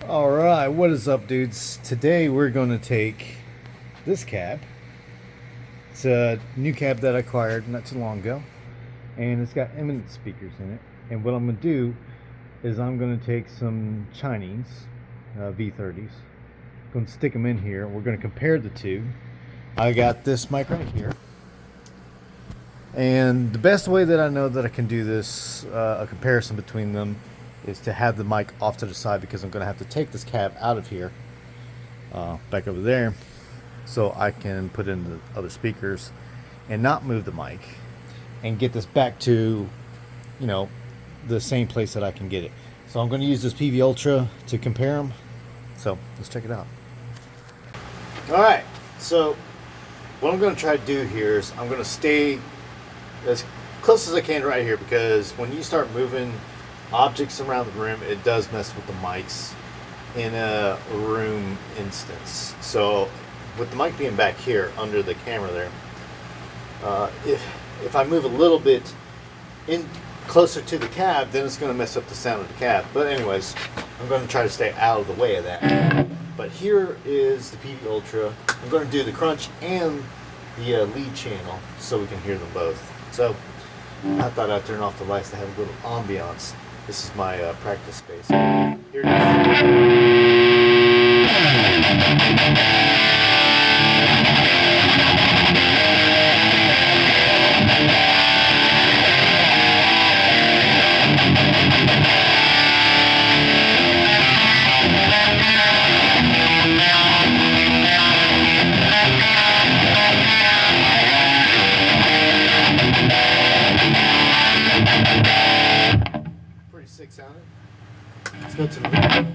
All right, what is up, dudes? Today we're going to take this cab. It's a new cab that I acquired not too long ago, and it's got Eminence speakers in it. And what I'm going to do is I'm going to take some Chinese V30s, going to stick them in here. We're going to compare the two. I got this mic right here, and the best way that I know that I can do this, a comparison between them, is to have the mic off to the side, because I'm going to have to take this cab out of here, back over there, so I can put in the other speakers and not move the mic and get this back to, the same place that I can get it. So I'm going to use this PV Ultra to compare them. So let's check it out. All right, so what I'm going to try to do here is I'm going to stay as close as I can right here, because when you start moving objects around the room, it does mess with the mics in a room instance. So with the mic being back here under the camera there, if I move a little bit in closer to the cab, then it's going to mess up the sound of the cab. But anyways, I'm going to try to stay out of the way of that. But here is the PV Ultra. I'm going to do the crunch and the lead channel so we can hear them both. So I thought I'd turn off the lights to have a little ambiance. This is my practice space. Here it is. Pretty sick sounding. Let's go to the lead.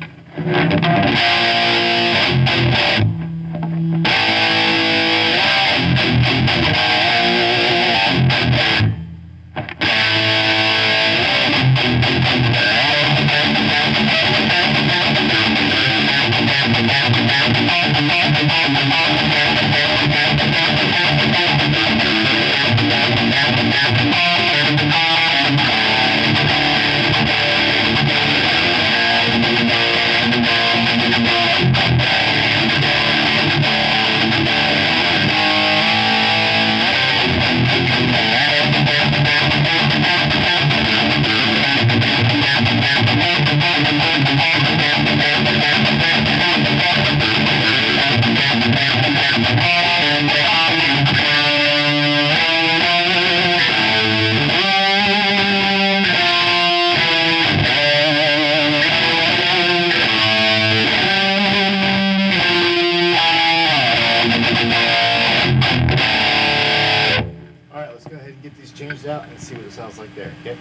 Alright, let's go ahead and get these changed out and see what it sounds like there, okay?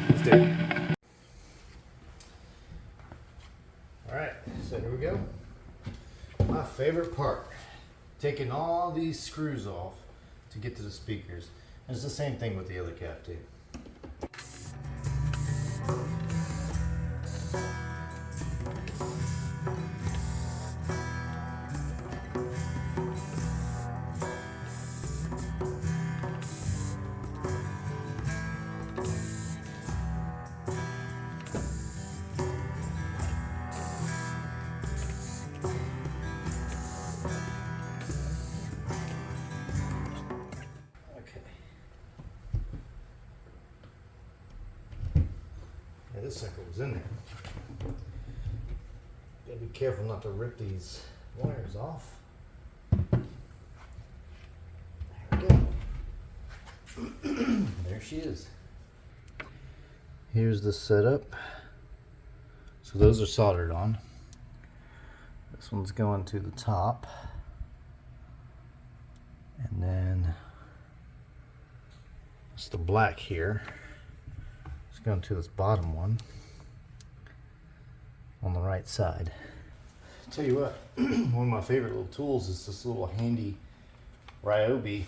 Let's do it. Alright, so here we go. My favorite part, taking all these screws off to get to the speakers. And it's the same thing with the other cap too. Yeah, this sucker was in there. Gotta be careful not to rip these wires off. There we go. There she is. Here's the setup. So those are soldered on. This one's going to the top. And then it's the black here. It's going to this bottom one on the right side. Tell you what, one of my favorite little tools is this little handy Ryobi,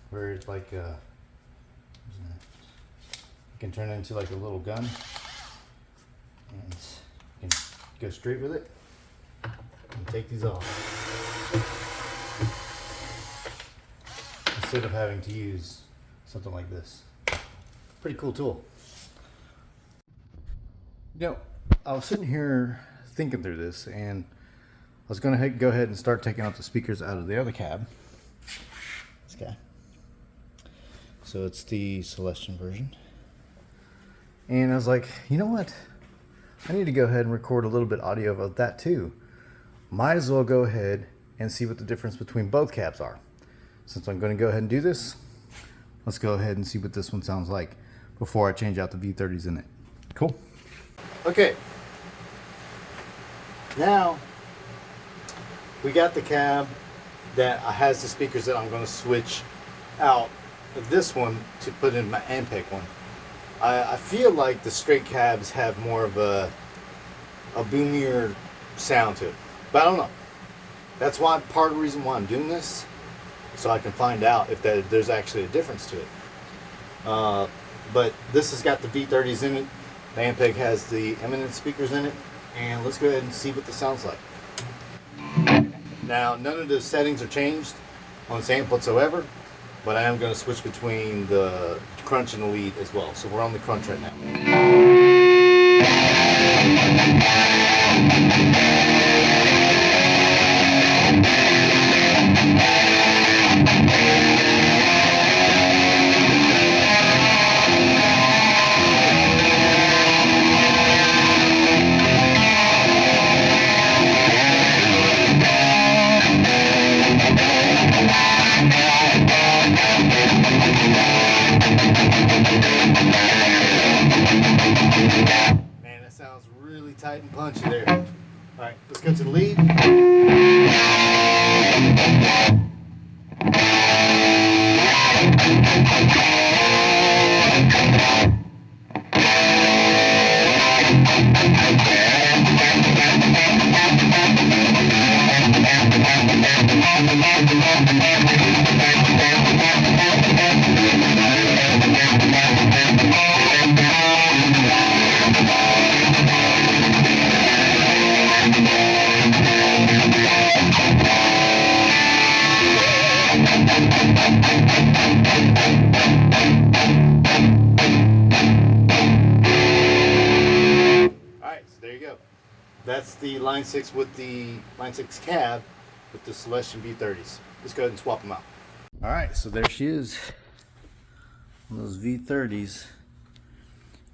where it's like you can turn it into like a little gun, and you can go straight with it and take these off instead of having to use something like this. Pretty cool tool. You know, I was sitting here thinking through this, and I was going to go ahead and start taking out the speakers out of the other cab. This guy. So it's the Celestion version. And I was like, you know what? I need to go ahead and record a little bit audio of that too. Might as well go ahead and see what the difference between both cabs are. Since I'm going to go ahead and do this, let's go ahead and see what this one sounds like before I change out the V30s in it. Cool. Okay. Now, we got the cab that has the speakers that I'm going to switch out of this one to put in my Ampeg one. I feel like the straight cabs have more of a boomier sound to it, but I don't know. That's why part of the reason why I'm doing this, so I can find out if there's actually a difference to it. But this has got the V30s in it. The Ampeg has the Eminence speakers in it, and let's go ahead and see what this sounds like. Now, none of the settings are changed on this amp whatsoever, but I am going to switch between the crunch and the lead as well. So we're on the crunch right now. Man, that sounds really tight and punchy there. Alright, let's go to the lead. Alright, so there you go. That's the Line 6 with the Line 6 cab with the Celestion V30s. Let's go ahead and swap them out. Alright, so there she is. Those V30s.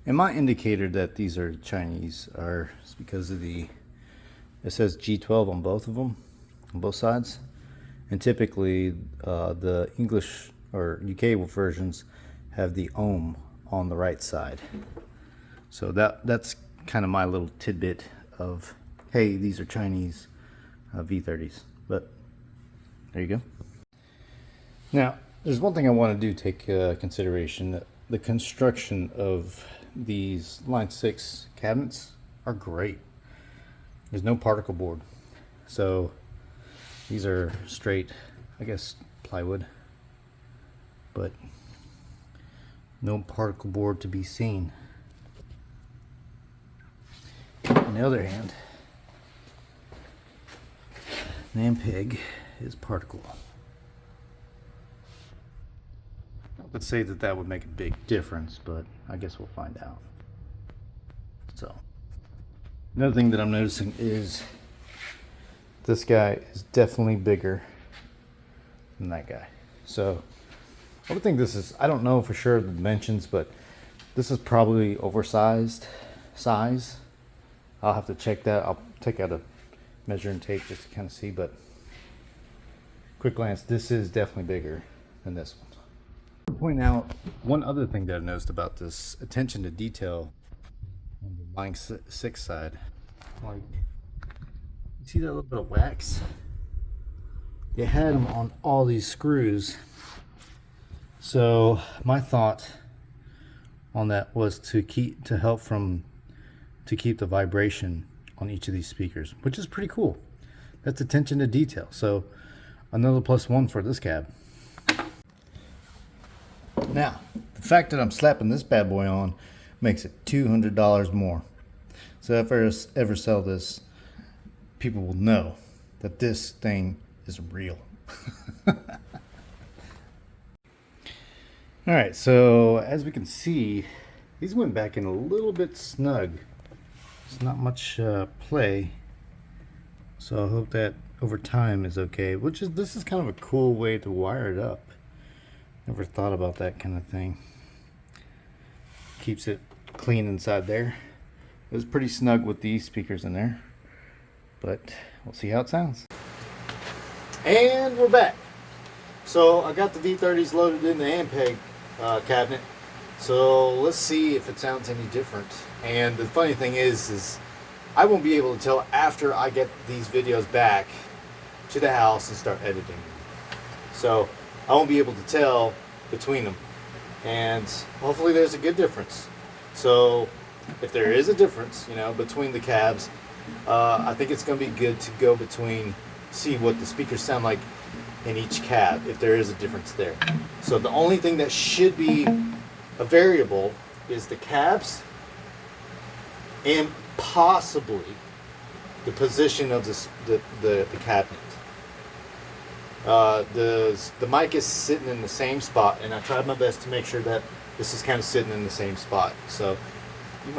And my indicator that these are Chinese is because of it says G12 on both of them, on both sides. And typically the English or UK versions have the ohm on the right side. So that's kind of my little tidbit of, hey, these are Chinese V30s. But there you go. Now, there's one thing I want to do take consideration. The construction of these Line 6 cabinets are great. There's no particle board. So these are straight, I guess, plywood. But no particle board to be seen. On the other hand, the Ampeg is particle. I would say that would make a big difference, but I guess we'll find out. So, another thing that I'm noticing is this guy is definitely bigger than that guy. So, I would think this is, I don't know for sure the dimensions, but this is probably oversized size. I'll have to check that. I'll take out a measuring tape just to kind of see, but quick glance, this is definitely bigger than this one. I want to point out one other thing that I noticed about this attention to detail on the Line 6 side. Like, you see that little bit of wax? They had them on all these screws. So my thought on that was to keep the vibration on each of these speakers, which is pretty cool. That's attention to detail. So another +1 for this cab. Now, the fact that I'm slapping this bad boy on makes it $200 more. So if I ever sell this, people will know that this thing is real. Alright, so as we can see, these went back in a little bit snug. There's not much play So I hope that over time is okay. This is kind of a cool way to wire it up. Never thought about that kind of thing. Keeps it clean inside there. It was pretty snug with these speakers in there, but we'll see how it sounds. And we're back. So I got the V30s loaded in the Ampeg cabinet. So let's see if it sounds any different. And the funny thing is I won't be able to tell after I get these videos back to the house and start editing them. So I won't be able to tell between them. And hopefully there's a good difference. So if there is a difference, you know, between the cabs, I think it's going to be good to go between, see what the speakers sound like in each cab, if there is a difference there. So the only thing that should be a variable is the cabs and possibly the position of the cabinet. The mic is sitting in the same spot, and I tried my best to make sure that this is kind of sitting in the same spot. So you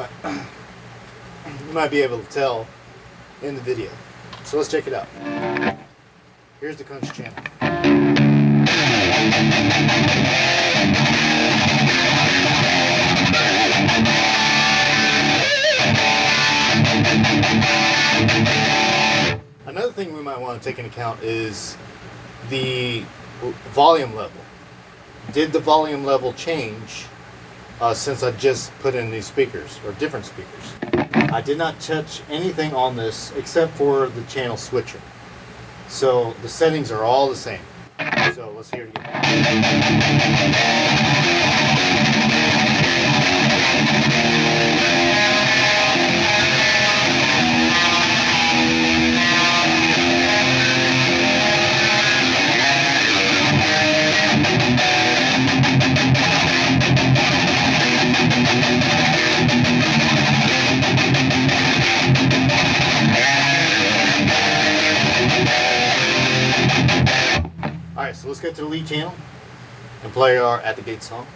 might be able to tell in the video. So let's check it out. Here's the Crunch channel. Another thing we might want to take into account is the volume level. Did the volume level change since I just put in these speakers, or different speakers? I did not touch anything on this except for the channel switcher. So the settings are all the same. So let's hear it again. Alright, so let's get to the lead channel and play our At the Gate song.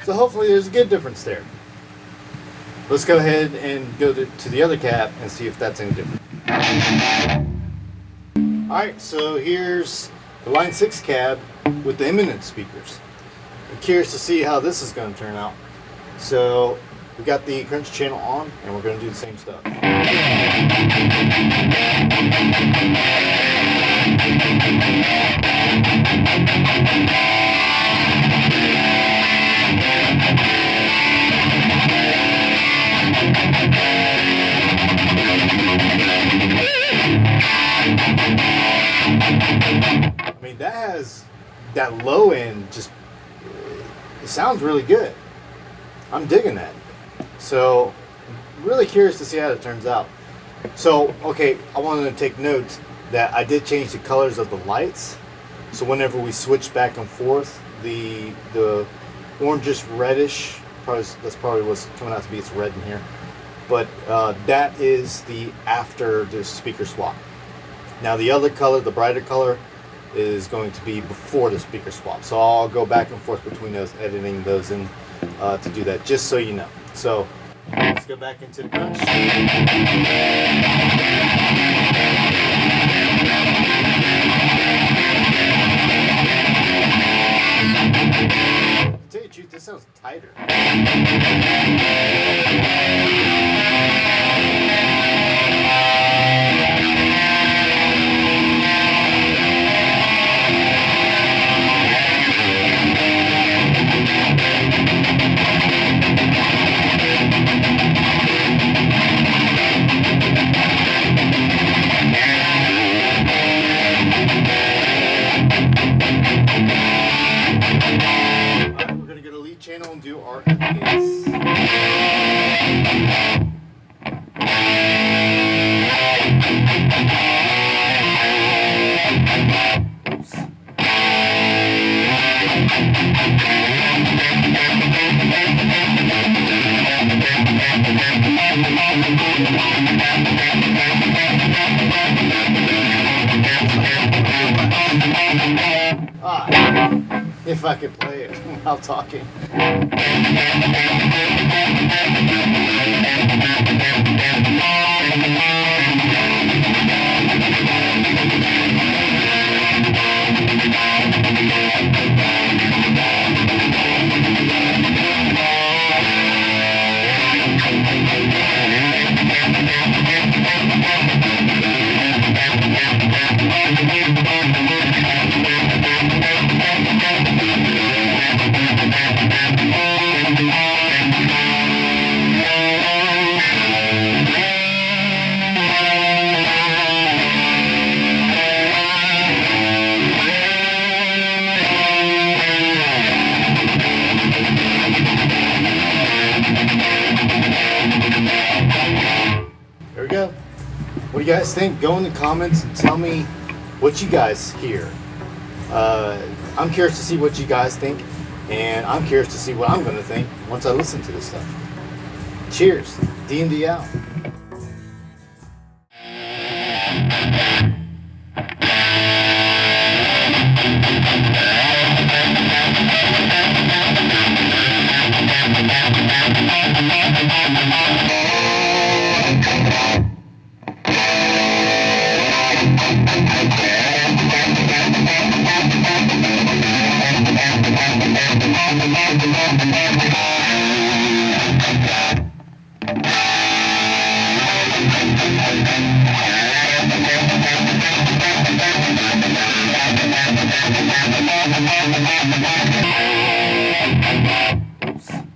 So hopefully there's a good difference there. Let's go ahead and go to the other cab and see if that's any different. Alright, so here's the Line 6 cab with the Eminence speakers. I'm curious to see how this is going to turn out. So we got the Crunch channel on, and we're going to do the same stuff. I mean, that has that low end, just it sounds really good. I'm digging that. So really curious to see how it turns out. So okay, I wanted to take note that I did change the colors of the lights. So whenever we switch back and forth, the orangish reddish, that's probably what's coming out to be. It's red in here, but that is the after the speaker swap. Now the other color, the brighter color, is going to be before the speaker swap. So I'll go back and forth between those, editing those in to do that, just so you know. So let's go back into the Crunch. Shoot, this sounds tighter. We're gonna go to lead channel and do our eminence. If I could play it while talking. There we go. What do you guys think? Go in the comments and tell me what you guys hear. I'm curious to see what you guys think, and I'm curious to see what I'm going to think once I listen to this stuff. Cheers. D&D out. Oops.